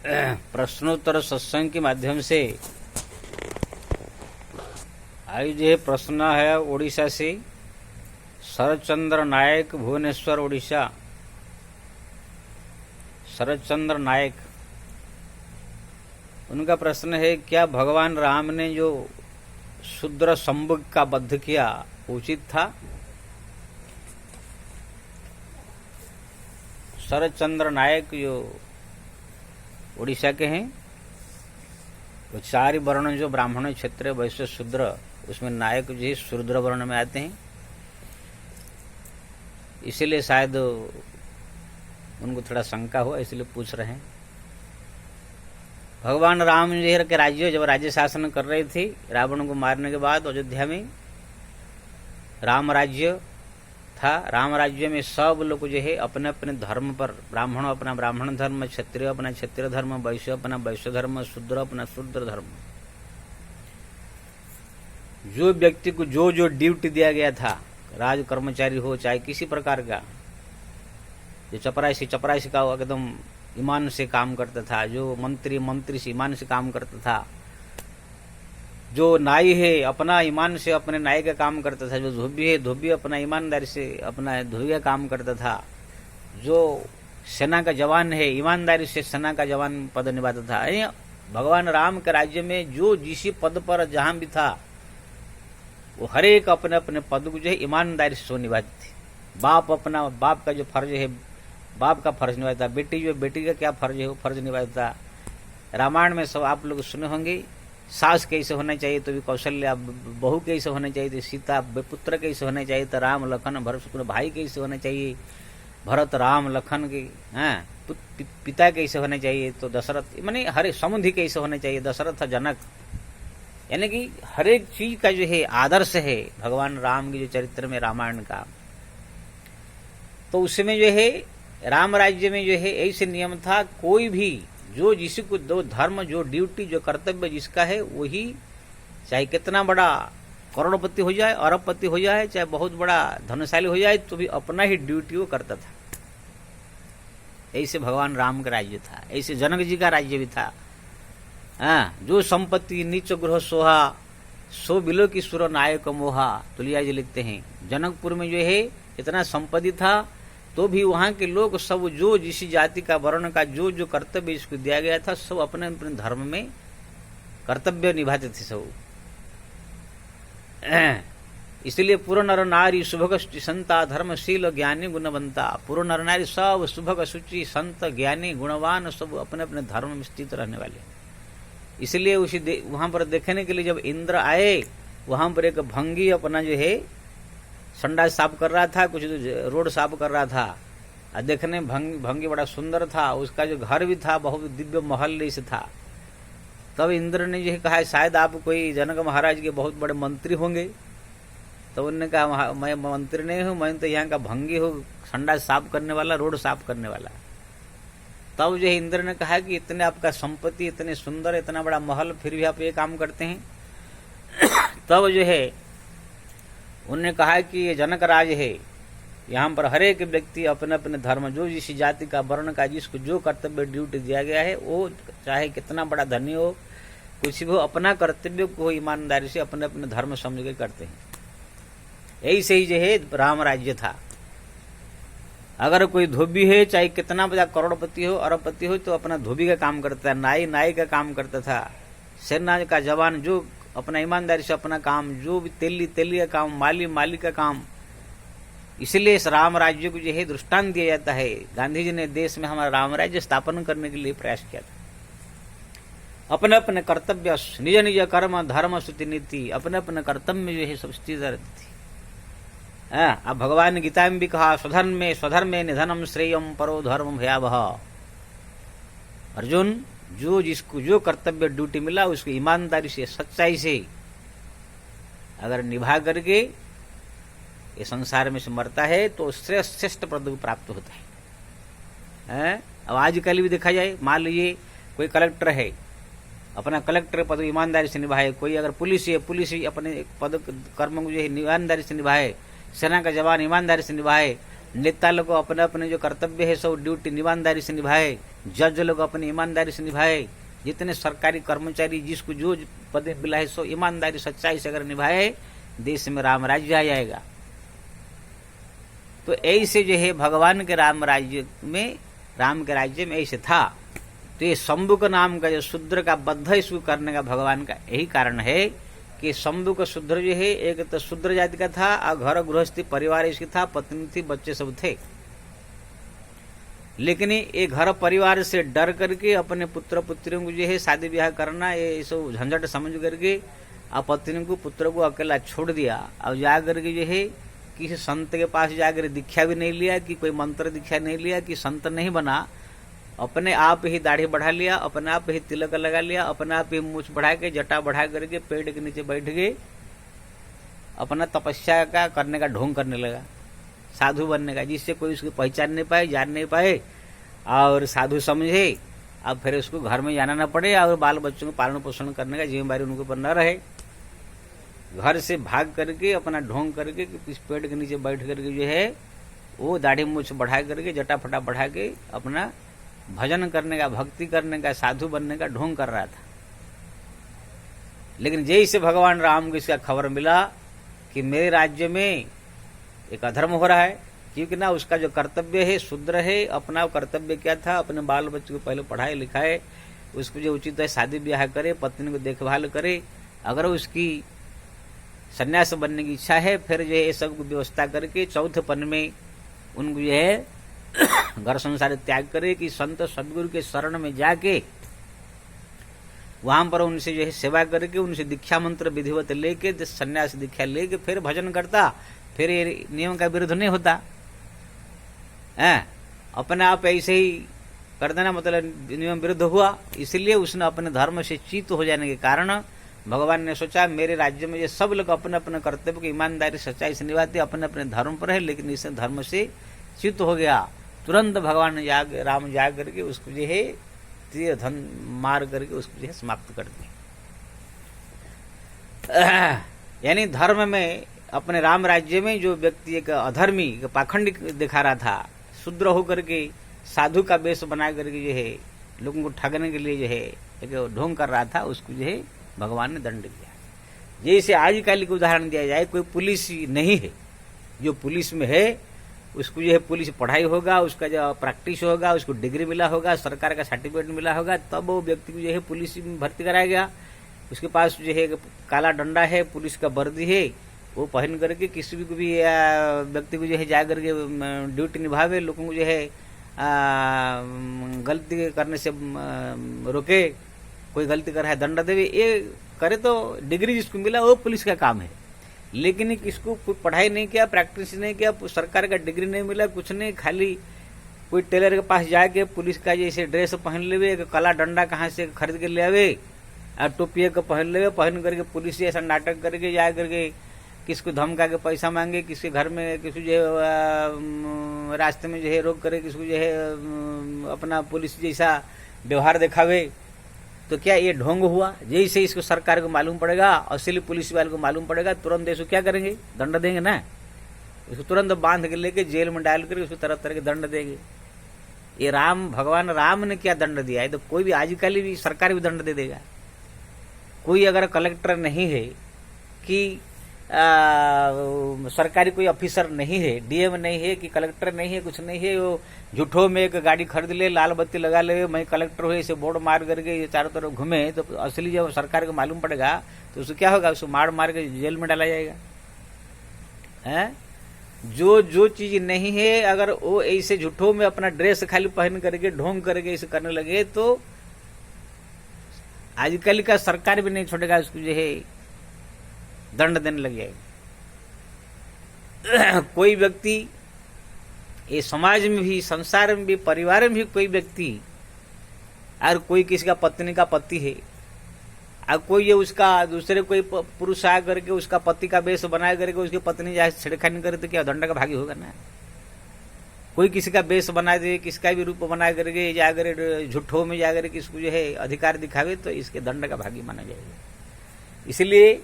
प्रश्नोत्तर सत्संग के माध्यम से आज जो प्रश्न है ओडिशा से शरदचंद्र नायक, भुवनेश्वर ओडिशा। शरदचंद्र नायक, उनका प्रश्न है, क्या भगवान राम ने जो शूद्र संभोग का वध किया उचित था? शरदचंद्र नायक जो उड़ीसा के हैं, वो चार वर्ण जो ब्राह्मण क्षेत्र वैश्य शूद्र, उसमें नायक जो है शूद्र वर्ण में आते हैं, इसीलिए शायद उनको थोड़ा शंका हो, इसलिए पूछ रहे हैं। भगवान राम जी के राज्य जब राज्य शासन कर रहे थे, रावण को मारने के बाद अयोध्या में राम राज्य था। राम राज्य में सब लोग जो है अपने अपने धर्म पर, ब्राह्मण अपना ब्राह्मण धर्म, क्षत्रिय अपना क्षत्रिय धर्म, वैश्य अपना वैश्य धर्म, शूद्र अपना शूद्र धर्म। जो व्यक्ति को जो जो ड्यूटी दिया गया था, राज कर्मचारी हो चाहे किसी प्रकार का, जो चपरासी का एकदम ईमान से काम करता था, जो मंत्री से ईमान से काम करता था, जो नाई है अपना ईमान से अपने नाई का काम करता था, जो धोबी है धोबी अपना ईमानदारी से अपना धोबी का काम करता था, जो सेना का जवान है ईमानदारी से सेना का जवान पद निभाता था। भगवान राम के राज्य में जो जिस पद पर जहां भी था, वो हर एक अपने अपने पद को जो है ईमानदारी से निभाते थे। बाप अपना बाप का जो फर्ज है बाप का फर्ज निभाता, बेटी जो बेटी का क्या फर्ज है वो फर्ज निभाता। रामायण में सब आप लोग सुने होंगे, सास कैसे होना चाहिए तो भी कौशल्या, बहू कैसे होना चाहिए तो सीता, पुत्र कैसे होना चाहिए तो राम लखन भरत शत्रुघ्न, भाई कैसे होना चाहिए भरत राम लखन के, पिता कैसे होना चाहिए तो दशरथ, माने हरे समुद्धि कैसे होना चाहिए दशरथ जनक। यानी कि हर एक चीज का जो है आदर्श है भगवान राम के जो चरित्र में रामायण का। तो उसमें जो है राम राज्य में जो है ऐसे नियम था, कोई भी जो जिसी को दो धर्म, जो ड्यूटी, जो कर्तव्य जिसका है वही, चाहे कितना बड़ा करोड़पति हो जाए, अरबपति हो जाए, चाहे बहुत बड़ा धनशाली हो जाए, तो भी अपना ही ड्यूटी वो करता था। ऐसे भगवान राम का राज्य था, ऐसे जनक जी का राज्य भी था। जो संपत्ति नीच गृह सोहा, सो बिलो की सुर नायक मोहा, तुलिया जी लिखते हैं। जनकपुर में जो है इतना संपत्ति था, तो भी वहां के लोग सब जो जिस जाति का वर्ण का जो जो कर्तव्य इसको दिया गया था, सब अपने अपने धर्म में कर्तव्य निभाते थे सब। इसलिए पूर्ण नर नारी शुभग संता, धर्मशील ज्ञानी गुणवंता। पूर्ण नर नारी सब शुभग शुचि संत ज्ञानी गुणवान, सब अपने अपने धर्म में स्थित रहने वाले। इसलिए उसी वहां पर देखने के लिए जब इंद्र आए, वहां पर एक भंगी अपना जो है संडास साफ कर रहा था, कुछ रोड साफ कर रहा था, और देखने भंगी बड़ा सुंदर था, उसका जो घर भी था बहुत दिव्य महल से था। तब इंद्र ने जो कहा, शायद आप कोई जनक महाराज के बहुत बड़े मंत्री होंगे। तो उन्होंने कहा, मैं मंत्री नहीं हूं, मैं तो यहाँ का भंगी हूँ, संडास साफ करने वाला, रोड साफ करने वाला। तब जो इंद्र ने कहा कि इतने आपका संपत्ति, इतने सुंदर, इतना बड़ा महल, फिर भी आप ये काम करते हैं। तब जो है उन्होंने कहा कि ये जनक राज है, यहाँ पर हर एक व्यक्ति अपने अपने धर्म, जो जिस जाति का वर्ण का जिसको जो कर्तव्य ड्यूटी दिया गया है, वो चाहे कितना बड़ा धनी हो, कुछ भी हो, अपना कर्तव्य को ईमानदारी से अपने अपने धर्म समझ के करते हैं। ऐसे ही जो है राम राज्य था। अगर कोई धोबी है, चाहे कितना बड़ा करोड़पति हो, अरबपति हो, तो अपना धोबी का काम करता है, नाई का काम करता था, सेना का जवान जो अपना ईमानदारी से अपना काम, जो भी तेली का काम, माली का काम। इसलिए इस राम राज्य को जो है दृष्टांत दिया जाता है। गांधी जी ने देश में हमारा राम राज्य स्थापन करने के लिए प्रयास किया था। अपने अपने कर्तव्य, निज निज कर्म धर्म श्रुति नीति, अपने अपने कर्तव्य में जो है सब स्थित रहती थी। अब भगवान गीता में भी कहा, स्वधर्मे निधनम श्रेयम परो धर्म भयावह। अर्जुन, जो जिसको जो कर्तव्य ड्यूटी मिला उसको ईमानदारी से, सच्चाई से अगर निभा करके ये संसार में से मरता है, तो श्रेष्ठ पद को प्राप्त होता है। अब आजकल भी देखा जाए, मान लीजिए कोई कलेक्टर है, अपना कलेक्टर पद ईमानदारी से निभाए, कोई अगर पुलिस है, पुलिस अपने पद कर्म को जो है ईमानदारी से निभाए, सेना का जवान ईमानदारी से निभाए, नेता लोग अपने अपने जो कर्तव्य है सब ड्यूटी ईमानदारी से निभाए, जज लोग अपनी ईमानदारी से निभाए, जितने सरकारी कर्मचारी जिसको जो पद मिला है सो ईमानदारी सच्चाई से अगर निभाए, देश में राम राज्य आ जाएगा। तो ऐसे जो है भगवान के राम के राज्य में ऐसे था। तो ये शंभुक नाम का जो शूद्र का बद्ध इसको करने का भगवान का यही कारण है कि शंभुक शूद्र जो है एक तो शूद्र जाति का था और घर गृहस्थी परिवार इसकी था, पत्नी थी, बच्चे सब थे। लेकिन ये घर परिवार से डर करके अपने पुत्र पुत्रियों को जो है शादी ब्याह करना ये सब झंझट समझ करके और पत्नी को पुत्र को अकेला छोड़ दिया और जा करके जो है किसी संत के पास जाकर दीक्षा भी नहीं लिया, कि कोई मंत्र दीक्षा नहीं लिया, कि संत नहीं बना, अपने आप ही दाढ़ी बढ़ा लिया, अपने आप ही तिलक लगा लिया, अपने आप ही मूछ बढ़ा के जटा बढ़ा करके पेड़ के नीचे बैठ गए, अपना तपस्या का करने का ढोंग करने लगा, साधु बनने का, जिससे कोई उसकी पहचान नहीं पाए, जान नहीं पाए और साधु समझे। अब फिर उसको घर में जाना ना पड़े और बाल बच्चों को पालन पोषण करने का जिम्मेदारी उनके ऊपर न रहे। घर से भाग करके अपना ढोंग करके इस पेड़ के नीचे बैठ करके जो है वो दाढ़ी मूछ बढ़ा करके जटा फटा बढ़ा के अपना भजन करने का, भक्ति करने का, साधु बनने का ढोंग कर रहा था। लेकिन जैसे भगवान राम को इसका खबर मिला कि मेरे राज्य में एक अधर्म हो रहा है, क्योंकि ना उसका जो कर्तव्य है शूद्र है, अपना कर्तव्य क्या था, अपने बाल बच्चों को पहले पढ़ाए लिखाए, उसको जो उचित है शादी ब्याह करे, पत्नी को देखभाल करे, अगर उसकी सन्यास बनने की इच्छा है फिर जो है सब व्यवस्था करके चौथेपन में उनको जो है घर संसार त्याग करे, कि संत सदगुरु के शरण में जाके वहां पर उनसे जो है सेवा करके उनसे दीक्षा मंत्र विधिवत लेके सन्यास दीक्षा लेके फिर भजन करता, फिर ये नियम का विरुद्ध नहीं होता है। अपने आप ऐसे ही कर देना मतलब नियम विरुद्ध हुआ, इसलिए उसने अपने धर्म से च्युत हो जाने के कारण भगवान ने सोचा मेरे राज्य में ये सब लोग अपने अपने कर्तव्य की ईमानदारी सच्चाई से निभाते, अपने अपने धर्म पर है, लेकिन इस धर्म से च्युत हो गया। तुरंत भगवान राम जाग करके उसको जो है तीर धन मार करके उसको जो है समाप्त कर दिया। यानी धर्म में अपने राम राज्य में जो व्यक्ति एक अधर्मी पाखंडी दिखा रहा था, शूद्र होकर के साधु का वेश बना करके जो है लोगों को ठगने के लिए जो है एक ढोंग कर रहा था, उसको जो है भगवान ने दंड दिया। जैसे आजकल का उदाहरण दिया जाए, कोई पुलिस नहीं है, जो पुलिस में है उसको जो है पुलिस पढ़ाई होगा, उसका जो प्रैक्टिस होगा, उसको डिग्री मिला होगा, सरकार का सर्टिफिकेट मिला होगा, तब वो व्यक्ति को जो है पुलिस में भर्ती कराया गया। उसके पास जो है काला डंडा है, पुलिस का वर्दी है, वो पहन करके किसी भी व्यक्ति को जो है जा करके ड्यूटी निभावे, लोगों को जो है गलती करने से रोके, कोई गलती कर रहा है दंड देवे, ये करे तो डिग्री जिसको मिला वो पुलिस का काम है। लेकिन किसको कोई पढ़ाई नहीं किया, प्रैक्टिस नहीं किया, सरकार का डिग्री नहीं मिला, कुछ नहीं, खाली कोई टेलर के पास जाके पुलिस का जैसे ड्रेस पहन लेवे, एक काला डंडा कहाँ से खरीद के ले आवे और टोपिया को पहन लेवे, पहन करके पुलिस ऐसा नाटक करके जा करके किसको धमका के पैसा मांगे, किसके घर में किसी जो है रास्ते में जो है रोक करे, किसको जो है अपना पुलिस जैसा व्यवहार दिखावे, तो क्या ये ढोंग हुआ? जैसे इसको सरकार को मालूम पड़ेगा, असली पुलिस वाले को मालूम पड़ेगा, तुरंत इसको क्या करेंगे? दंड देंगे ना। इसको तुरंत बांध के लेके जेल में डाल कर उसको तरह तरह के दंड देंगे। ये भगवान राम ने क्या दंड दिया है, तो कोई भी आजकल भी सरकार भी दंड दे देगा। कोई अगर कलेक्टर नहीं है कि सरकारी कोई ऑफिसर नहीं है, डीएम नहीं है कि कलेक्टर नहीं है, कुछ नहीं है, वो झूठों में एक गाड़ी खरीद ले, लाल बत्ती लगा ले, मैं कलेक्टर हुए, इसे बोर्ड मार करके चारों तरफ घूमे, तो असली जब सरकार को मालूम पड़ेगा तो उसको क्या होगा? उसको मार मार के जेल में डाला जाएगा। है जो चीज नहीं है, अगर वो ऐसे झूठों में अपना ड्रेस खाली पहन करके ढोंग करके इसे करने लगे तो आजकल का सरकार भी नहीं छोड़ेगा, उसको जो है दंड देने लग जाएगा। कोई व्यक्ति ये समाज में भी, संसार में भी, परिवार में भी कोई व्यक्ति, और कोई किसी का पत्नी का पति है और कोई ये उसका दूसरे कोई पुरुष आ करके उसका पति का वेश बना करके उसकी पत्नी जाए छेड़खानी करे, तो क्या दंड का भागी होगा ना? कोई किसी का वेश बना दे, किसका भी रूप बना करके जाकर झूठों में जाकर किसको जो है अधिकार दिखावे, तो इसके दंड का भागी माना जाएगा। इसलिए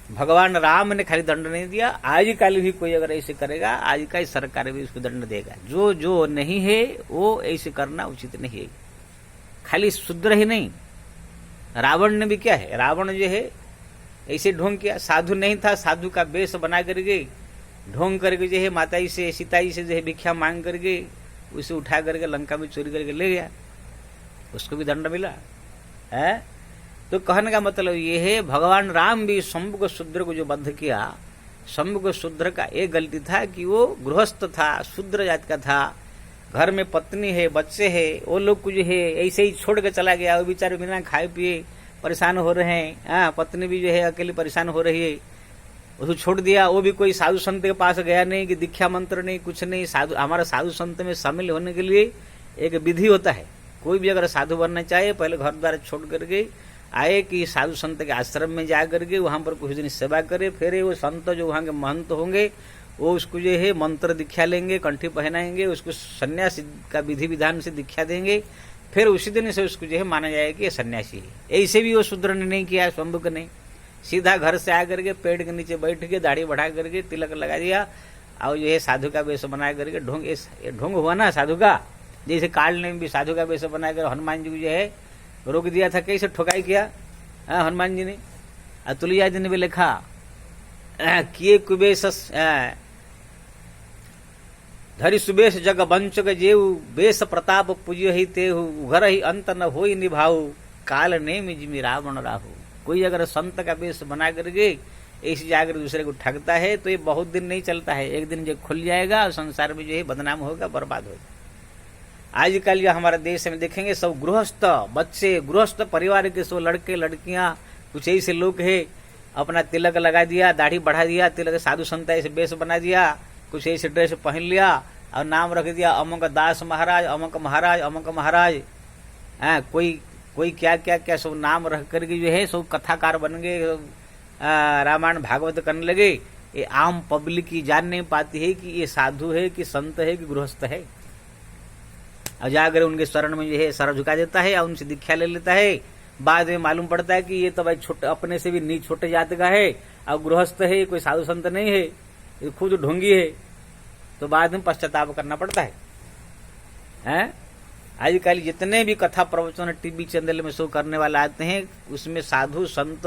भगवान राम ने खाली दंड नहीं दिया, आज कल भी कोई अगर ऐसे करेगा, आज का सरकार भी उसको दंड देगा। जो जो नहीं है वो ऐसे करना उचित नहीं है। खाली शूद्र ही नहीं, रावण ने भी क्या है, रावण जो है ऐसे ढोंग किया, साधु नहीं था, साधु का वेश बना करके ढोंग करके जो है माताई से सीताई से जो है भिक्षा मांग करके उसे उठा करके लंका में चोरी करके ले गया, उसको भी दंड मिला है। तो कहने का मतलब ये है, भगवान राम भी शंभु शूद्र को जो वध किया, शंभु शूद्र का एक गलती था कि वो गृहस्थ था, शूद्र जात का था, घर में पत्नी है, बच्चे है, वो लोग को जो है ऐसे ही छोड़ के चला गया। वो बेचारे बिना खाए पिए परेशान हो रहे हैं, पत्नी भी जो है अकेली परेशान हो रही है, उसको छोड़ दिया। वो भी कोई साधु संत के पास गया नहीं कि दीक्षा मंत्र नहीं, कुछ नहीं। साधु, हमारा साधु संत में शामिल होने के लिए एक विधि होता है। कोई भी अगर साधु बनना चाहे पहले घर द्वार छोड़ करके आए कि साधु संत के आश्रम में जा करके वहां पर कुछ दिन सेवा करे, फिर वो संत जो वहां के महंत होंगे वो उसको जो है मंत्र दीक्षा लेंगे, कंठी पहनाएंगे, उसको सन्यासी का विधि विधान से दीक्षा देंगे, फिर उसी दिन से उसको जो है माना जाएगा कि ये सन्यासी है। ऐसे भी वो शूद्र ने नहीं किया, शंभुक ने सीधा घर से आकर के पेड़ के नीचे बैठ के दाढ़ी बढ़ा करके तिलक लगा दिया और जो है साधु का वेश बना करके ढोंग हुआ ना साधु का। जैसे काल ने भी साधु का वेश बनाकर हनुमान जी को जो है रोक दिया था, कैसे ठोकाई किया हनुमान जी ने। तुलसीदास जी ने भी लिखा किए कुबेश धरि सुबेश जग वंचक जेऊ, बेश प्रताप पूज्य ही तेहु, घर ही अंत न होई निभाऊ, काल नेम जिमि रावण राहु। कोई अगर संत का वेश बना करके ऐसे जाकर दूसरे को ठगता है तो ये बहुत दिन नहीं चलता है, एक दिन जो खुल जाएगा और संसार में जो है बदनाम होगा, बर्बाद होगा। आजकल जो हमारे देश में देखेंगे सब गृहस्थ बच्चे, गृहस्थ परिवार के सब लड़के लड़कियां, कुछ ऐसे लोग है अपना तिलक लगा दिया, दाढ़ी बढ़ा दिया, तिलक साधु संत ऐसे वेश बना दिया, कुछ ऐसे ड्रेस पहन लिया और नाम रख दिया अमक दास महाराज, अमक महाराज, अमक महाराज। कोई क्या क्या क्या सब नाम रख करके जो है सब कथाकार बन गए, रामायण भागवत करने लगे। ये आम पब्लिक की जान नहीं पाती है कि ये साधु है कि संत है कि गृहस्थ है। और जाकर उनके शरण में जो है सर झुका देता है और उनसे दीक्षा ले लेता है। बाद में मालूम पड़ता है कि ये तो भाई छोटे, अपने से भी नी छोटे जात का है और गृहस्थ है, कोई साधु संत नहीं है, ये खुद ढोंगी है। तो बाद में पश्चाताप करना पड़ता है। आजकल जितने भी कथा प्रवचन टीवी चैनल में शो करने वाले आते हैं उसमें साधु संत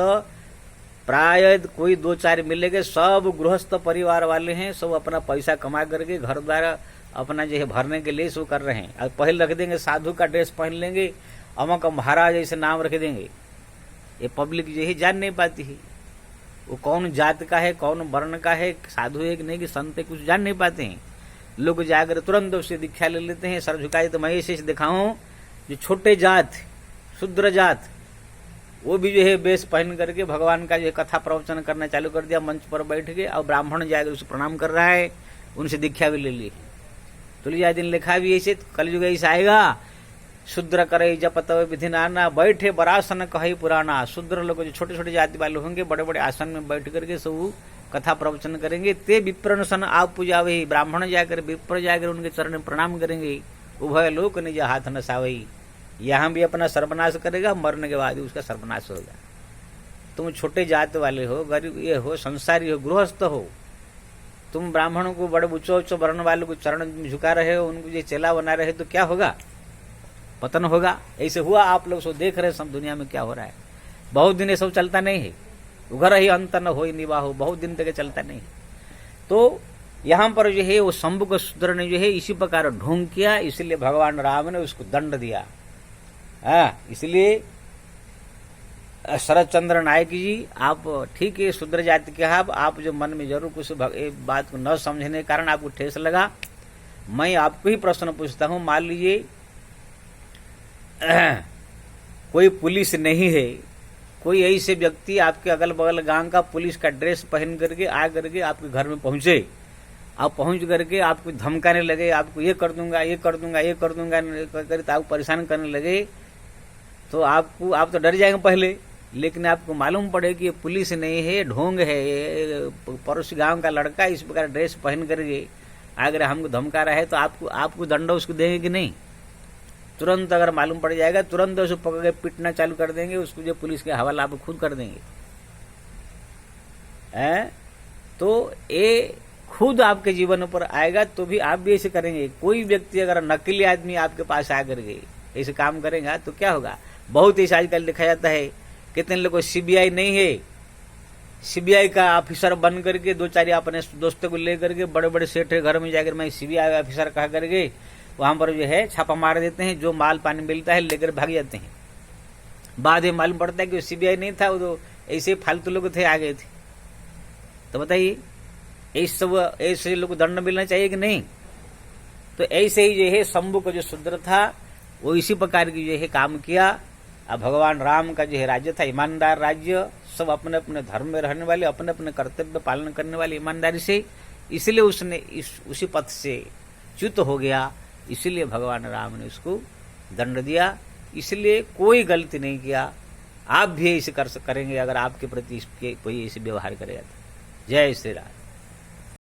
प्राय कोई दो चार मिलेंगे, सब गृहस्थ परिवार वाले हैं, सब अपना पैसा कमा करके घर द्वारा अपना जो है भरने के लिए शो कर रहे हैं। और पहले रख देंगे साधु का ड्रेस पहन लेंगे, अमक महाराज ऐसे नाम रख देंगे। ये पब्लिक जो है जान नहीं पाती है वो कौन जात का है, कौन वर्ण का है, साधु है कि नहीं कि संत है, कुछ जान नहीं पाते हैं। लोग जाकर तुरंत उससे दीक्षा ले लेते हैं, सर झुकाए। तो मैं ऐसे दिखाऊं जो छोटे जात, शूद्र जात, वो भी जो है वेश पहन करके भगवान का जो है कथा प्रवचन करना चालू कर दिया मंच पर बैठ के, और ब्राह्मण जाकर उसे प्रणाम कर रहा है, उनसे दीक्षा भी ले ली। तुलसीदास जी ने लिखा भी ऐसे, कलयुग ऐसा आएगा शूद्र करे जपत विधि नाना, बैठे बरासन कहे पुराना। शूद्र लोग जो छोटे छोटे जाति वाले होंगे बड़े बड़े आसन में बैठ करके सब कथा प्रवचन करेंगे। ते विप्र सन आप पूजावही, ब्राह्मण जाकर विप्र जाकर उनके चरण में प्रणाम करेंगे। उभय लोक निज हाथ न सावही, यहाँ भी अपना सर्वनाश करेगा, मरने के बाद उसका सर्वनाश होगा। तुम छोटे जात वाले हो, गरीब ये हो, संसारी हो, गृहस्थ हो, तुम ब्राह्मणों को बड़े ऊंचे वर्ण वालों को चरण में झुका रहे हो, उनको ये चेला बना रहे, तो क्या होगा? पतन होगा। ऐसे हुआ, आप लोग सब देख रहे हैं सब दुनिया में क्या हो रहा है। बहुत दिन ये सब चलता नहीं है, उघर ही अंत न हो निवाहो, बहुत दिन तक चलता नहीं है। तो यहाँ पर जो है वो शंभु के शूद्र ने जो है इसी प्रकार ढोंग किया, इसलिए भगवान राम ने उसको दंड दिया। इसलिए शरद चंद्र नायक जी, आप ठीक है शूद्र जाति के, आप जो मन में जरूर कुछ बात को न समझने के कारण आपको ठेस लगा। मैं आपको ही प्रश्न पूछता हूं, मान लीजिए कोई पुलिस नहीं है, कोई ऐसे व्यक्ति आपके अगल बगल गांव का पुलिस का ड्रेस पहन करके आ करके आपके घर में पहुंचे, आप पहुंच करके आपको धमकाने लगे, आपको ये कर दूंगा, ये कर दूंगा, ये कर दूंगा करके तो आपको परेशान करने लगे, तो आप तो डर जाएंगे पहले। लेकिन आपको मालूम पड़े कि ये पुलिस नहीं है, ढोंग है, ये पड़ोसी गांव का लड़का इस प्रकार ड्रेस पहन करके अगर हमको धमका रहा है, तो आपको दंड उसको देंगे कि नहीं? तुरंत अगर मालूम पड़ जाएगा, तुरंत उसको पकड़ के पीटना चालू कर देंगे, उसको जो पुलिस के हवाला आप खुद कर देंगे। है, तो ये खुद आपके जीवन पर आएगा तो भी आप भी ऐसे करेंगे। कोई व्यक्ति अगर नकली आदमी आपके पास आकर के ऐसे काम करेगा तो क्या होगा? बहुत ऐसा आजकल देखा जाता है, कितने लोगों को सीबीआई नहीं है, सीबीआई का ऑफिसर बन करके दो चार अपने दोस्तों को लेकर के बड़े बड़े सेठ के घर में जाकर मैं सीबीआई ऑफिसर कहा करके वहां पर जो है छापा मार देते हैं, जो माल पानी मिलता है लेकर भाग जाते हैं। बाद में मालूम पड़ता है कि वो सीबीआई नहीं था, वो तो ऐसे फालतू लोग थे, आ गए थे। तो बताइए ऐसे लोग को दंड मिलना चाहिए कि नहीं? तो ऐसे ही जो है शंभु का जो शूद्र था वो इसी प्रकार की जो है काम किया। अब भगवान राम का जो है राज्य था ईमानदार राज्य, सब अपने अपने धर्म में रहने वाले, अपने अपने कर्तव्य पालन करने वाले ईमानदारी से, इसलिए उसने उसी पथ से च्युत हो गया, इसलिए भगवान राम ने उसको दंड दिया। इसलिए कोई गलती नहीं किया, आप भी ऐसे करेंगे अगर आपके प्रति कोई ऐसे व्यवहार करेगा तो। जय श्री राम।